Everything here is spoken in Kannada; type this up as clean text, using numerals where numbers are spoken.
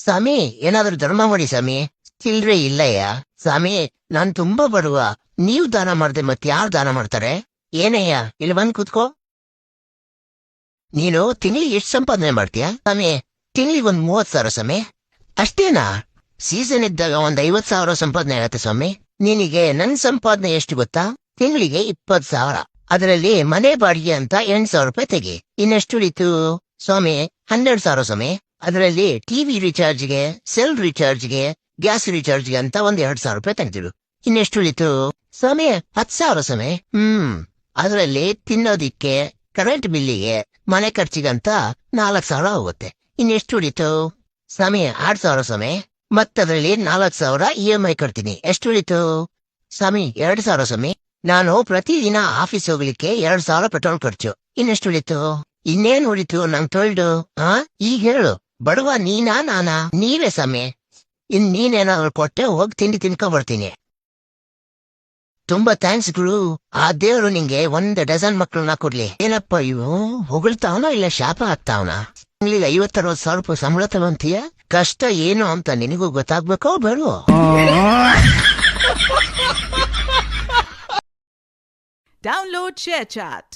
ಸ್ವಾಮಿ ಏನಾದ್ರೂ ಧರ್ಮ ಮಾಡಿ ಸ್ವಾಮಿ. ಚಿಲ್ರೆ ಇಲ್ಲಯ್ಯ ಸ್ವಾಮಿ, ನಾನ್ ತುಂಬಾ ಬಡವ. ನೀವ್ ದಾನ ಮಾಡ್ದೆ ಮತ್ ಯಾರು ದಾನ ಮಾಡ್ತಾರೆ? ಏನಯ್ಯ ಇಲ್ಲಿ ಬಂದ್ ಕೂತ್ಕೋ. ನೀನು ತಿಂಗ್ಳಿಗೆ ಎಷ್ಟು ಸಂಪಾದನೆ ಮಾಡ್ತೀಯ ಸ್ವಾಮಿ? ತಿಂಗ್ಳಿಗೆ 30,000 ಸ್ವಾಮಿ. ಅಷ್ಟೇನಾ? ಸೀಸನ್ ಇದ್ದಾಗ 50,000 ಸಂಪಾದನೆ ಆಗತ್ತೆ ಸ್ವಾಮಿ. ನಿನಗೆ ನನ್ ಸಂಪಾದನೆ ಎಷ್ಟು ಗೊತ್ತಾ? ತಿಂಗಳಿಗೆ 20,000. ಅದರಲ್ಲಿ ಮನೆ ಬಾಡಿಗೆ ಅಂತ 8,000 ರೂಪಾಯಿ ತೆಗಿ. ಇನ್ನೆಷ್ಟು ಉಳಿತು ಸ್ವಾಮಿ? 12,000 ಸ್ವಾಮಿ. ಅದರಲ್ಲಿ ಟಿವಿ ರಿಚಾರ್ಜ್ಗೆ, ಸೆಲ್ ರಿಚಾರ್ಜ್ಗೆ, ಗ್ಯಾಸ್ ರಿಚಾರ್ಜ್ಗೆ ಅಂತ 2,000 ರೂಪಾಯಿ ತೆಗ್ದಿಡು. ಇನ್ನೆಷ್ಟು ಉಳಿತು ಸ್ವಾಮಿ? 10,000 ಸ್ವಾಮಿ. ಅದರಲ್ಲಿ ತಿನ್ನೋದಿಕ್ಕೆ, ಕರೆಂಟ್ ಬಿಲ್ಲಿಗೆ, ಮನೆ ಖರ್ಚಿಗಂತ 4,000 ಹೋಗುತ್ತೆ. ಇನ್ನೆಷ್ಟು ಉಳಿತು ಸ್ವಾಮಿ? 6,000 ಸ್ವಾಮಿ. ಮತ್ತದ್ರಲ್ಲಿ 4,000 EMI ಕಟ್ತೀನಿ. ಎಷ್ಟು ಉಳಿತು ಸ್ವಾಮಿ? 2,000 ಸ್ವಾಮಿ. ನಾನು ಪ್ರತಿದಿನ ಆಫೀಸ್ ಹೋಗ್ಲಿಕ್ಕೆ 2,000 ಪೆಟ್ರೋಲ್ ಖರ್ಚು. ಇನ್ನೆಷ್ಟು ಉಳಿತು? ಇನ್ನೇನು ಉಳಿತು ನಂಗ್ ತೊಳ್ದು? ಈಗ ಹೇಳು, ಬಡವ ನೀನಾ ನಾನಾ? ನೀವೇ ಸ್ವಾಮಿ. ನೀನೇನಾದ್ರು ಕೊಟ್ಟೆ ಹೋಗಿ ತಿಂಡಿ ತಿನ್ಕೊಂಡ್ಬರ್ತೀನಿ. ತುಂಬಾ ಥ್ಯಾಂಕ್ಸ್ ಗುರು. ಆ ದೇವ್ರು ನಿಂಗೆ 1 ಡಜನ್ ಮಕ್ಕಳನ್ನ ಕೊಡ್ಲಿ. ಏನಪ್ಪ ಇವು ಹೊಗಳ್ತಾವನ ಇಲ್ಲ ಶಾಪ ಹಾಕ್ತಾವನ? ತಿಂಗ್ಳಿಗೆ 50-60 ರೂಪಾಯಿ ಸಂಬಳ ತಗೊಂತೀಯ? ಕಷ್ಟ ಏನು ಅಂತ ನಿನಗೂ ಗೊತ್ತಾಗ್ಬೇಕೋ ಬೇಡವೋ? Download ShareChat.